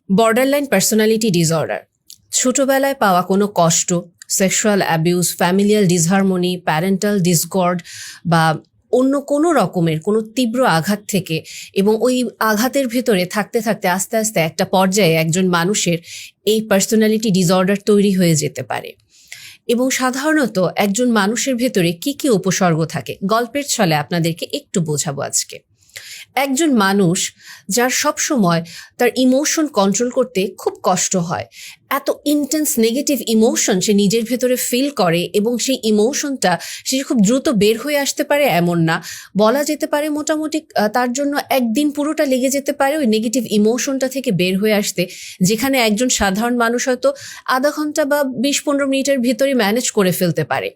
Borderline personality disorder ছোটবেলায় পাওয়া কোনো কষ্ট, sexual abuse, familial disharmony, parental discord বা অন্য কোনো রকমের কোনো তীব্র আঘাত থেকে এবং ওই আঘাতের ভেতরে থাকতে থাকতে আস্তে আস্তে একটা পর্যায়ে একজন মানুষের এই পার্সোনালিটি ডিসঅর্ডার তৈরি হয়ে যেতে পারে। এবং সাধারণত একজন মানুষের ভেতরে কি কি উপসর্গ থাকে গল্পের ছলে আপনাদেরকে একটু বোঝাবো আজকে। একজন মানুষ যার সব সময় তার ইমোশন কন্ট্রোল করতে খুব কষ্ট হয়, এত ইন্টেন্স নেগেটিভ ইমোশন সে নিজের ভেতরে ফিল করে এবং সেই ইমোশনটা সে খুব দ্রুত বের হয়ে আসতে পারে এমন না, বলা যেতে পারে মোটামুটি তার জন্য একদিন পুরোটা লেগে যেতে পারে ওই নেগেটিভ ইমোশনটা থেকে বের হয়ে আসতে, যেখানে একজন সাধারণ মানুষ হয়তো আধা ঘন্টা বা 20-15 মিনিটের ভিতরে ম্যানেজ করে ফেলতে পারে।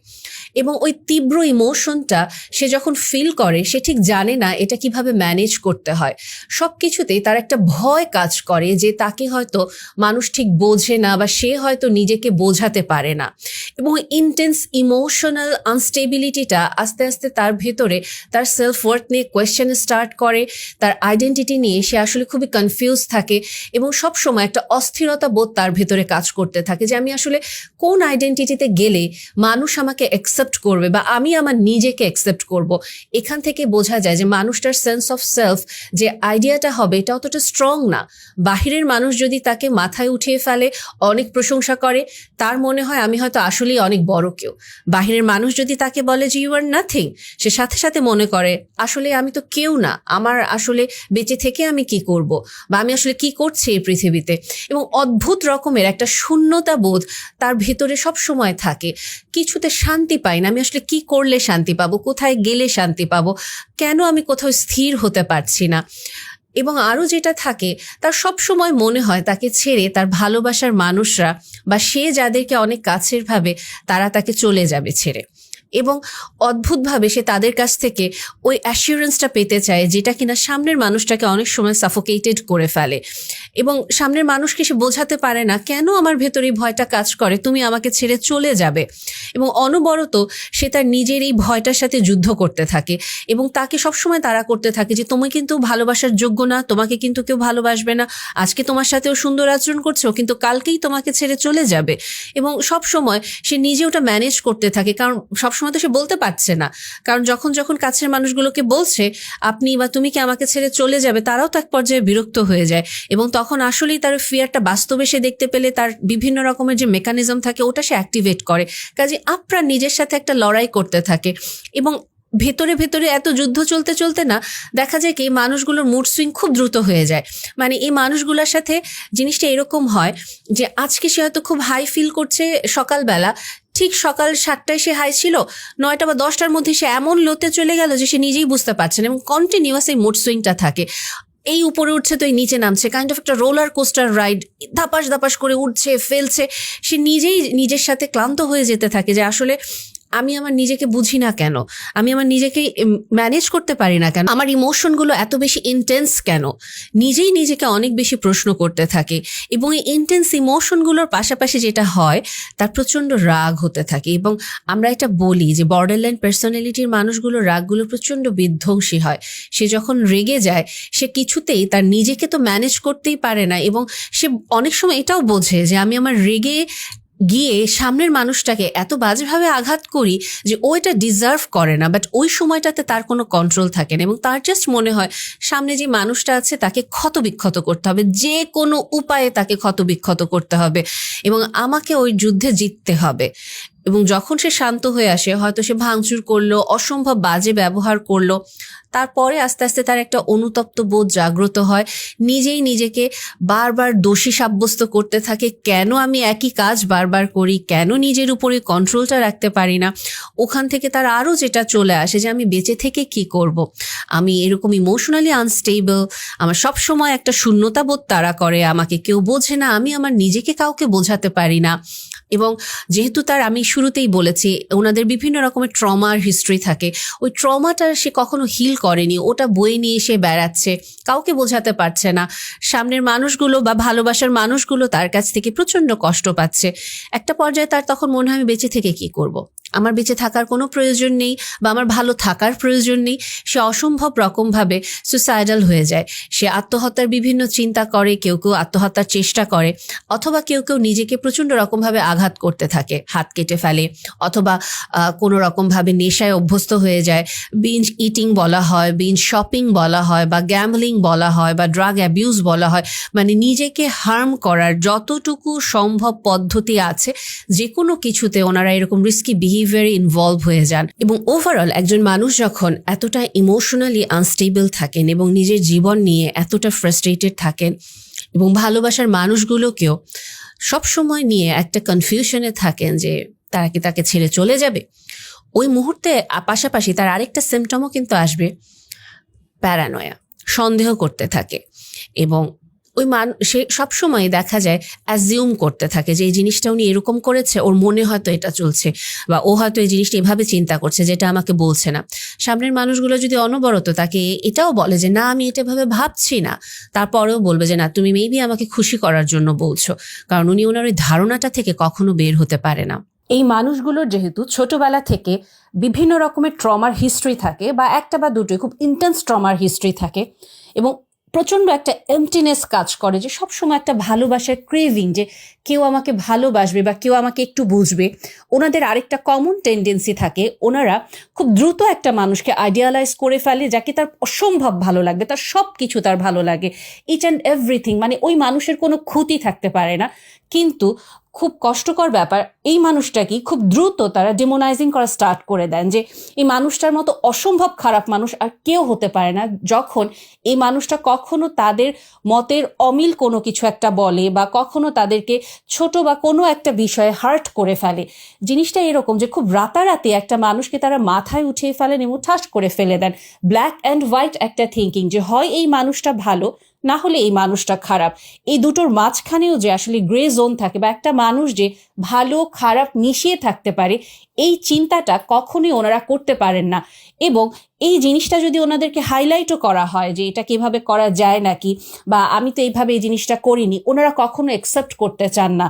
এবং ওই তীব্র ইমোশনটা সে যখন ফিল করে সে ঠিক জানে না এটা কিভাবে ম্যানেজ করতে হয়। সব কিছুতেই তার একটা ভয় কাজ করে যে তাকে হয়তো মানুষ ঠিক বোঝে না বা সে হয়তো নিজেকে বোঝাতে পারে না। এবং ইন্টেন্স ইমোশনাল আনস্টেবিলিটিটা আস্তে আস্তে তার ভেতরে তার সেলফ ওয়ার্থ নিয়ে কোয়েশ্চেন স্টার্ট করে, তার আইডেন্টিটি নিয়ে সে আসলে খুবই কনফিউজ থাকে এবং সবসময় একটা অস্থিরতা বোধ তার ভেতরে কাজ করতে থাকে যে আমি আসলে কোন আইডেন্টিটিতে গেলে মানুষ আমাকে অ্যাকসেপ্ট করবে বা আমি আমার নিজেকে অ্যাকসেপ্ট করব। এখান থেকে বোঝা যায় যে মানুষটার সেন্স অফ সেলফ যে আইডিয়াটা হবে এটা অতটা স্ট্রং না। বাহিরের মানুষ যদি তাকে মাথায় উঠিয়ে ফেলে, অনেক প্রশংসা করে, তার মনে হয় আমি হয়তো আসলেই অনেক বড় কেউ। বাহিরের মানুষ যদি তাকে বলে যে ইউ আর নাথিং, সে সাথে সাথে মনে করে আসলে আমি তো কেউ না, আমার আসলে বেঁচে থেকে আমি কি করব বা আমি আসলে কি করছি এই পৃথিবীতে। এবং অদ্ভুত রকমের একটা শূন্যতা বোধ তার ভেতরে সব সময় থাকে, কিছুতে শান্তি পাই না। আমি আসলে কি করলে শান্তি পাবো, কোথায় গেলে শান্তি পাবো, কেন আমি কোথাও স্থির হতে পারছি না। এবং আরও যেটা থাকে, তার সব সময় মনে হয় তাকে ছেড়ে তার ভালোবাসার মানুষরা বা সে যাদেরকে অনেক কাছের ভাবে তারা তাকে চলে যাবে ছেড়ে। এবং অদ্ভুতভাবে সে তাদের কাছ থেকে ওই অ্যাসিউরেন্সটা পেতে চায় যেটা কিনা সামনের মানুষটাকে অনেক সময় সাফোকেটেড করে ফেলে। এবং সামনের মানুষকে সে বোঝাতে পারে না কেন আমার ভেতরে এই ভয়টা কাজ করে, তুমি আমাকে ছেড়ে চলে যাবে। এবং অনবরত সে তার নিজের এই ভয়টার সাথে যুদ্ধ করতে থাকে এবং তাকে সবসময় তাড়া করতে থাকে যে তুমি কিন্তু ভালোবাসার যোগ্য না, তোমাকে কিন্তু কেউ ভালোবাসবে না, আজকে তোমার সাথেও সুন্দর আচরণ করছো কিন্তু কালকেই তোমাকে ছেড়ে চলে যাবে। এবং সব সময় সে নিজে ওটা ম্যানেজ করতে থাকে, কারণ সবসময় তো সে বলতে পারছে না, কারণ যখন যখন কাছের মানুষগুলোকে বলছে আপনি বা তুমি কি আমাকে ছেড়ে চলে যাবে, তারাও তো এক পর্যায়ে বিরক্ত হয়ে যায়। এবং তখন আসলেই তার ফিয়ারটা বাস্তবে সে দেখতে পেলে তার বিভিন্ন রকমের যে মেকানিজম থাকে ওটা সে অ্যাক্টিভেট করে, কাজে আপ্রাণ নিজের সাথে একটা লড়াই করতে থাকে। এবং ভেতরে ভেতরে এত যুদ্ধ চলতে চলতে না দেখা যায় কি মানুষগুলোর মুড সুইং খুব দ্রুত হয়ে যায়। মানে এই মানুষগুলোর সাথে জিনিসটা এরকম হয় যে আজকে সে হয়তো খুব হাই ফিল করছে সকালবেলা, ঠিক সকাল 7টায় সে হাই ছিল, 9টা বা 10টার মধ্যে সে এমন লোতে চলে গেল যে সে নিজেই বুঝতে পারছে না এবং কন্টিনিউয়াস এই মুড সুইংটা থাকে। এই উপরে উঠছে তো এই নিচে নামছে, কাইন্ড অফ একটা রোলার কোস্টার রাইড, ধাপাস ধাপাস করে উঠছে ফেলছে। সে নিজেই নিজের সাথে ক্লান্ত হয়ে যেতে থাকে যে আসলে আমি আমার নিজেকে বুঝি না কেন, আমি আমার নিজেকে ম্যানেজ করতে পারি না কেন, আমার ইমোশনগুলো এত বেশি ইন্টেন্স কেন, নিজেই নিজেকে অনেক বেশি প্রশ্ন করতে থাকে। এবং এই ইন্টেন্স ইমোশনগুলোর পাশাপাশি যেটা হয় তার প্রচণ্ড রাগ হতে থাকে। এবং আমরা এটা বলি যে বর্ডারলাইন পার্সোনালিটির মানুষগুলোর রাগগুলো প্রচণ্ড বিধ্বংসী হয়। সে যখন রেগে যায় সে কিছুতেই তার নিজেকে তো ম্যানেজ করতেই পারে না এবং সে অনেক সময় এটাও বোঝে যে আমি আমার রেগে গিয়ে সামনের মানুষটাকে এত বাজেভাবে আঘাত করি যে ও এটা ডিজার্ভ করে না, বাট ওই সময়টাতে তার কোনো কন্ট্রোল থাকে না এবং তার জাস্ট মনে হয় সামনে যে মানুষটা আছে তাকে ক্ষতবিক্ষত করতে হবে, যে কোনো উপায়ে তাকে ক্ষতবিক্ষত করতে হবে এবং আমাকে ওই যুদ্ধে জিততে হবে। এবং যখন সে শান্ত হয়ে আসে, হয়তো সে ভাঙচুর করলো, অসম্ভব বাজে ব্যবহার করলো, তারপরে আস্তে আস্তে তার একটা অনুতপ্ত বোধ জাগ্রত হয়, নিজেই নিজেকে বারবার দোষী সাব্যস্ত করতে থাকে, কেন আমি একই কাজ বারবার করি, কেন নিজের উপরে কন্ট্রোলটা রাখতে পারি না। ওখান থেকে তার আরও যেটা চলে আসে যে আমি বেঁচে থেকে কি করব, আমি এরকম ইমোশনালি আনস্টেবল, আমার সব সময় একটা শূন্যতা বোধ তাড়া করে, আমাকে কেউ বোঝে না, আমি আমার নিজেকে কাউকে বোঝাতে পারি না। এবং যেহেতু তার আমি শুরুতেই বলেছি ওনাদের বিভিন্ন রকমের ট্রমার হিস্ট্রি থাকে, ওই ট্রমাটা সে কখনো হিল করেনি, ওটা বয়ে নিয়ে এসে বেড়াচ্ছে, কাউকে বোঝাতে পারছে না, সামনের মানুষগুলো বা ভালোবাসার মানুষগুলো তার কাছ থেকে প্রচণ্ড কষ্ট পাচ্ছে। একটা পর্যায়ে তার তখন মনে হয় আমি বেঁচে থেকে কি করব, আমার বেঁচে থাকার কোনো প্রয়োজন নেই বা আমার ভালো থাকার প্রয়োজন নেই, সে অসম্ভব রকমভাবে সুসাইডাল হয়ে যায়। সে আত্মহত্যার বিভিন্ন চিন্তা করে, কেউ কেউ আত্মহত্যার চেষ্টা করে, অথবা কেউ কেউ নিজেকে প্রচণ্ড রকমভাবে আঘাত করতে থাকে, হাত কেটে ফেলে, অথবা কোনো রকমভাবে নেশায় অভ্যস্ত হয়ে যায়। বিঞ্জ ইটিং বলা হয়, বিঞ্জ শপিং বলা হয়, বা গ্যাম্বলিং বলা হয়, বা ড্রাগ অ্যাবিউজ বলা হয়। মানে নিজেকে হার্ম করার যতটুকু সম্ভব পদ্ধতি আছে যে কোনো কিছুতে ওনারা এরকম রিস্কি বিহেভিয়ারে ইনভলভ হয়ে যান। এবং ওভারঅল একজন মানুষ যখন এতটা ইমোশনালি আনস্টেবল থাকেন এবং নিজের জীবন নিয়ে এতটা ফ্রাস্ট্রেটেড থাকেন এবং ভালোবাসার মানুষগুলোকেও সবসময় নিয়ে একটা কনফিউশনে থাকেন যে তারা কি তাকে ছেড়ে চলে যাবে, ওই মুহূর্তে পাশাপাশি তার আরেকটা সিমটমও কিন্তু আসবে, প্যারানয়া, সন্দেহ করতে থাকে। এবং সে সবসময় দেখা যায় অ্যাজিউম করতে থাকে যে এই জিনিসটা উনি এরকম করেছে, ওর মনে হয়তো এটা চলছে, বা ও হয়তো এই জিনিসটা এভাবে চিন্তা করছে যেটা আমাকে বলছে না। সামনের মানুষগুলো যদি অনবরত তাকে এটাও বলে যে না আমি এটা এভাবে ভাবছি না, তারপরেও বলবে যে না তুমি মেবি আমাকে খুশি করার জন্য বলছো, কারণ উনি ওনার ওই ধারণাটা থেকে কখনো বের হতে পারে না। এই মানুষগুলোর যেহেতু ছোটবেলা থেকে বিভিন্ন রকমের ট্রমার হিস্ট্রি থাকে, বা একটা বা দুটোই খুব ইন্টেন্স ট্রমার হিস্ট্রি থাকে, এবং প্রচণ্ড একটা এমটিনেস কাজ করে, যে সবসময় একটা ভালোবাসার ক্রেভিং, যে কেউ আমাকে ভালোবাসবে বা কেউ আমাকে একটু বুঝবে। ওনাদের আরেকটা কমন টেন্ডেন্সি থাকে, ওনারা খুব দ্রুত একটা মানুষকে আইডিয়ালাইজ করে ফেলে যাকে তার অসম্ভব ভালো লাগবে, তার সব কিছু তার ভালো লাগে, ইচ অ্যান্ড এভরিথিং, মানে ওই মানুষের কোনো ক্ষতি থাকতে পারে না। কিন্তু খুব কষ্টকর ব্যাপার, এই মানুষটাকে খুব দ্রুত তারা ডিমোনাইজিং করা স্টার্ট করে দেন, যে এই মানুষটার মতো অসম্ভব খারাপ মানুষ আর কেউ হতে পারে না। যখন এই মানুষটা কখনো তাদের মতের অমিল কোনো কিছু একটা বলে, বা কখনো তাদেরকে ছোট বা কোনো একটা বিষয়ে হার্ট করে ফেলে, জিনিসটা এরকম যে খুব রাতারাতি একটা মানুষকে তারা মাথায় উঠিয়ে ফেলেন এবং ঠাস করে ফেলে দেন। ব্ল্যাক অ্যান্ড হোয়াইট একটা থিঙ্কিং, যে হয় এই মানুষটা ভালো, না হলে এই মানুষটা খারাপ। এই দুটোর মাঝখানেও যে আসলে গ্রে জোন থাকে, বা একটা মানুষ যে ভালো খারাপ মিশিয়ে থাকতে পারে, এই চিন্তাটা কখনোই ওনারা করতে পারেন না। এবং এই জিনিসটা যদি ওনাদেরকে হাইলাইটও করা হয় যে এটা কিভাবে করা যায় নাকি, বা আমি তো এইভাবে এই জিনিসটা করিনি, ওনারা কখনো অ্যাকসেপ্ট করতে চান না।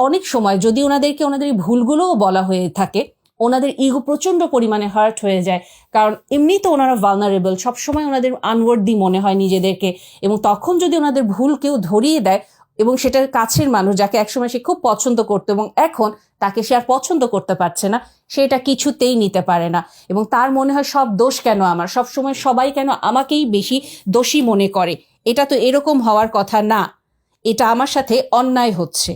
অনেক সময় যদি ওনাদেরকে ওনাদের এই ভুলগুলোও বলা হয়ে থাকে, ওনাদের ইগো প্রচণ্ড পরিমাণে হার্ট হয়ে যায়, কারণ এমনি তো ওনারা ভালনারেবল, সবসময় ওনাদের আনওয়ার্দি মনে হয় নিজেদেরকে। এবং তখন যদি ওনাদের ভুল কেউ ধরিয়ে দেয়, এবং সেটার কাছের মানুষ যাকে একসময় সে খুব পছন্দ করতো এবং এখন তাকে সে আর পছন্দ করতে পারছে না, সেটা কিছুতেই নিতে পারে না। এবং তার মনে হয় সব দোষ কেন আমার, সবসময় সবাই কেন আমাকেই বেশি দোষী মনে করে, এটা তো এরকম হওয়ার কথা না, এটা আমার সাথে অন্যায় হচ্ছে।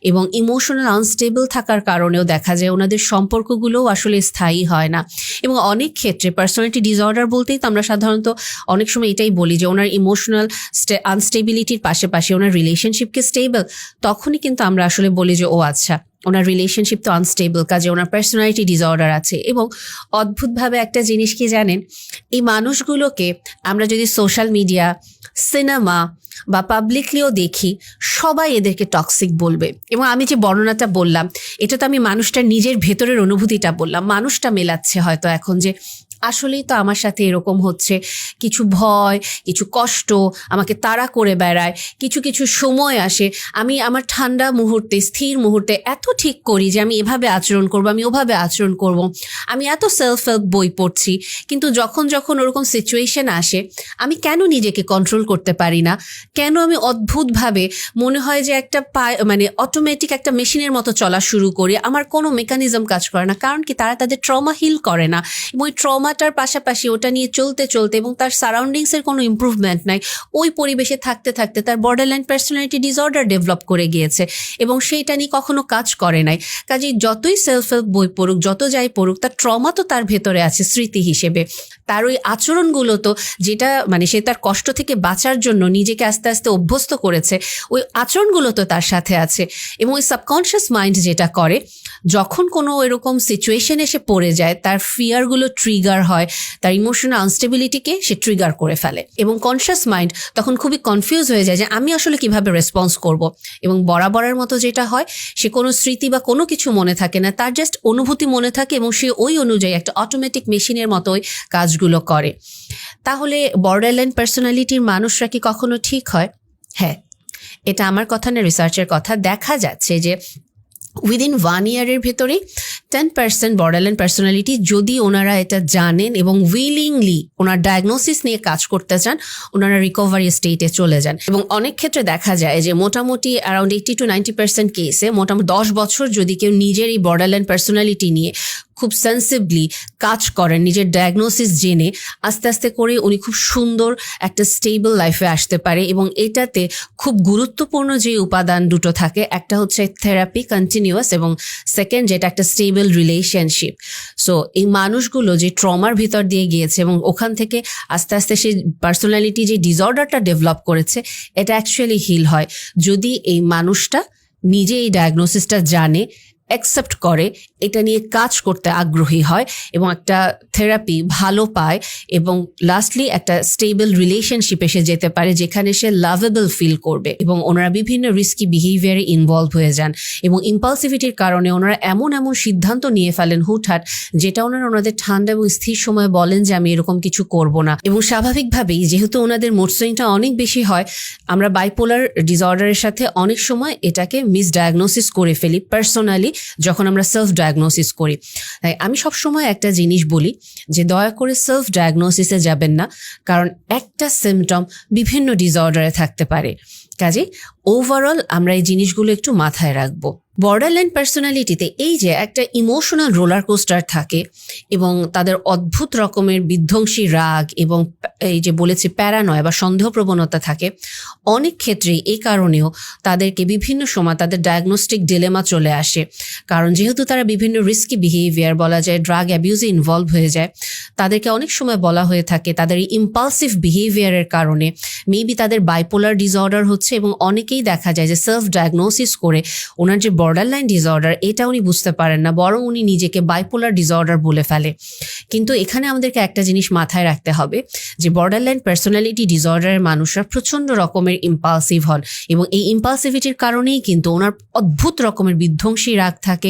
এবং ইমোশনাল আনস্টেবল থাকার কারণেও দেখা যায় ওনাদের সম্পর্কগুলোও আসলে স্থায়ী হয় না। এবং অনেক ক্ষেত্রে পার্সোনালিটি ডিসঅর্ডার বলতেই তো আমরা সাধারণত অনেক সময় এটাই বলি যে ওনার ইমোশনাল আনস্টেবিলিটির পাশাপাশি ওনার রিলেশনশিপকে স্টেবল, তখনই কিন্তু আমরা আসলে বলি যে ও আচ্ছা ওনার রিলেশনশিপ তো আনস্টেবল, কাজে ওনার পার্সোনালিটি ডিসঅর্ডার আছে। এবং অদ্ভুতভাবে একটা জিনিস কি জানেন, এই মানুষগুলোকে আমরা যদি সোশ্যাল মিডিয়া, সিনেমা বা পাবলিকলিও দেখি, সবাই এদেরকে টক্সিক বলবে। এবং আমি যে বর্ণনাটা বললাম, এটা তো আমি মানুষটার নিজের ভেতরের অনুভূতিটা বললাম, মানুষটা মেলাচ্ছে হয়তো এখন যে আসলেই তো আমার সাথে এরকম হচ্ছে, কিছু ভয়, কিছু কষ্ট আমাকে তাড়া করে বেড়ায়। কিছু কিছু সময় আসে আমি আমার ঠান্ডা মুহূর্তে, স্থির মুহূর্তে এত ঠিক করি যে আমি এভাবে আচরণ করব, আমি ওভাবে আচরণ করব, আমি এত সেলফ হেল্প বই পড়ছি, কিন্তু যখন যখন ওরকম সিচুয়েশন আসে আমি কেন নিজেকে কন্ট্রোল করতে পারি না, কেন আমি অদ্ভুতভাবে মনে হয় যে একটা মানে অটোমেটিক একটা মেশিনের মতো চলা শুরু করি, আমার কোনো মেকানিজম কাজ করে না। কারণ কি, তারা তাদের ট্রমা হিল করে না, এবং ওই ট্রমাটার পাশাপাশি ওটা নিয়ে চলতে চলতে এবং তার সারাউন্ডিংসের কোনো ইম্প্রুভমেন্ট নাই, ওই পরিবেশে থাকতে থাকতে তার বর্ডারলাইন পার্সোনালিটি ডিসঅর্ডার ডেভেলপ করে গিয়েছে এবং সেইটা নিয়ে কখনো কাজ করে নাই। কাজেই যতই সেলফ হেল্প বই পড়ুক, যত যাই পড়ুক, তার ট্রমা তো তার ভেতরে আছে স্মৃতি হিসেবে। তার ওই আচরণগুলো তো, যেটা মানে সে তার কষ্ট থেকে বাঁচার জন্য নিজেকে আস্তে আস্তে অভ্যস্ত করেছে, ওই আচরণগুলো তো তার সাথে আছে। এবং ওই সাবকনশিয়াস মাইন্ড যেটা করে, যখন কোনো এরকম সিচুয়েশন এসে পড়ে যায়, তার ফিয়ারগুলো ট্রিগার হয়, তার ইমোশনাল আনস্টেবিলিটিকে সে ট্রিগার করে ফেলে। এবং কনশিয়াস মাইন্ড তখন খুবই কনফিউজ হয়ে যায় যে আমি আসলে কিভাবে রেসপন্স করব। এবং বরাবরের মতো যেটা হয়, সে কোনো স্মৃতি বা কোনো কিছু মনে থাকে না, তার জাস্ট অনুভূতি মনে থাকে এবং সে ওই অনুযায়ী একটা অটোমেটিক মেশিনের মতো ওই কাজগুলো করে। তাহলে বর্ডারলাইন পার্সোনালিটির মানুষরা কি কখনো ঠিক হয়? হ্যাঁ, এটা আমার কথা না, রিসার্চের কথা। দেখা যাচ্ছে যে উইদিন 1 ইয়ারের ভেতরেই 10% বর্ডারলাইন পার্সোনালিটি যদি ওনারা এটা জানেন এবং উইলিংলি ওনার ডায়াগনোসিস নিয়ে কাজ করতে চান, ওনারা রিকভারি স্টেটে চলে যান। এবং অনেক ক্ষেত্রে দেখা যায় যে মোটামুটি অ্যারাউন্ড 80 to 90% কেসে মোটামুটি 10 বছর যদি কেউ নিজের এই বর্ডারলাইন পার্সোনালিটি নিয়ে খুব সেন্সিভলি কাজ করেন, নিজের ডায়াগনোসিস জেনে আস্তে আস্তে করে উনি খুব সুন্দর একটা স্টেবল লাইফে আসতে পারে। এবং এটাতে খুব গুরুত্বপূর্ণ যে উপাদান দুটো থাকে, একটা হচ্ছে থেরাপি কন্টিনিউয়াস, এবং সেকেন্ড যেটা একটা স্টেবল রিলেশনশিপ। সো এই মানুষগুলো যে ট্রমার ভিতর দিয়ে গিয়েছে এবং ওখান থেকে আস্তে আস্তে সেই পার্সোনালিটি যে ডিসঅর্ডারটা ডেভেলপ করেছে, এটা অ্যাকচুয়ালি হিল হয় যদি এই মানুষটা নিজে এই ডায়াগনোসিসটা জানে, অ্যাকসেপ্ট করে, এটা নিয়ে কাজ করতে আগ্রহী হয় এবং একটা থেরাপি ভালো পায়, এবং লাস্টলি একটা স্টেবল রিলেশনশিপ এসে যেতে পারে যেখানে সে লাভেবল ফিল করবে। এবং ওনারা বিভিন্ন রিস্কি বিহেভিয়ারে ইনভলভ হয়ে যান এবং ইম্পালসিভিটির কারণে ওনারা এমন এমন সিদ্ধান্ত নিয়ে ফেলেন হুটহাট, যেটা ওনারা ওনাদের ঠান্ডা এবং স্থির সময় বলেন যে আমি এরকম কিছু করব না। এবং স্বাভাবিকভাবেই যেহেতু ওনাদের মুড সুইংটা অনেক বেশি হয়, আমরা বাইপোলার ডিসঅর্ডারের সাথে অনেক সময় এটাকে মিসডায়াগনোসিস করে ফেলি পার্সোনালি যখন আমরা সেলফ ডায়াগনোসিস করি। তাই আমি সবসময় একটা জিনিস বলি যে দয়া করে সেলফ ডায়াগনোসিসে যাবেন না, কারণ একটা সিমটম বিভিন্ন ডিসঅর্ডারে থাকতে পারে। কাজেই ওভারঅল আমরা এই জিনিসগুলো একটু মাথায় রাখবো। বর্ডারলাইন পার্সোনালিটিতে এই যে একটা ইমোশনাল রোলার কোস্টার থাকে এবং তাদের অদ্ভুত রকমের বিধ্বংসী রাগ এবং এই যে বলেছি প্যারানয় বা সন্দেহ প্রবণতা থাকে, অনেক ক্ষেত্রেই এই কারণেও তাদেরকে বিভিন্ন সময় তাদের ডায়াগনস্টিক ডিলেমা চলে আসে। কারণ যেহেতু তারা বিভিন্ন রিস্কি বিহেভিয়ার, বলা যায় ড্রাগ অ্যাবিউজে ইনভলভ হয়ে যায়, তাদেরকে অনেক সময় বলা হয়ে থাকে তাদের এই ইম্পালসিভ বিহেভিয়ারের কারণে মেবি তাদের বাইপোলার ডিসঅর্ডার হচ্ছে। এবং অনেকেই দেখা যায় যে সেলফ ডায়াগনোসিস করে ওনার যে বর্ডারলাইন ডিসঅর্ডার এটা উনি বুঝতে পারেন না, বরং উনি নিজেকে বাইপোলার ডিসঅর্ডার বলে ফেলে। কিন্তু এখানে আমাদেরকে একটা জিনিস মাথায় রাখতে হবে যে বর্ডারলাইন পার্সোনালিটি ডিসঅর্ডারের মানুষরা প্রচন্ড রকমের ইম্পালসিভ হন এবং এই ইম্পালসিভিটির কারণেই কিন্তু ওনার অদ্ভুত রকমের বিধ্বংসী রাগ থাকে,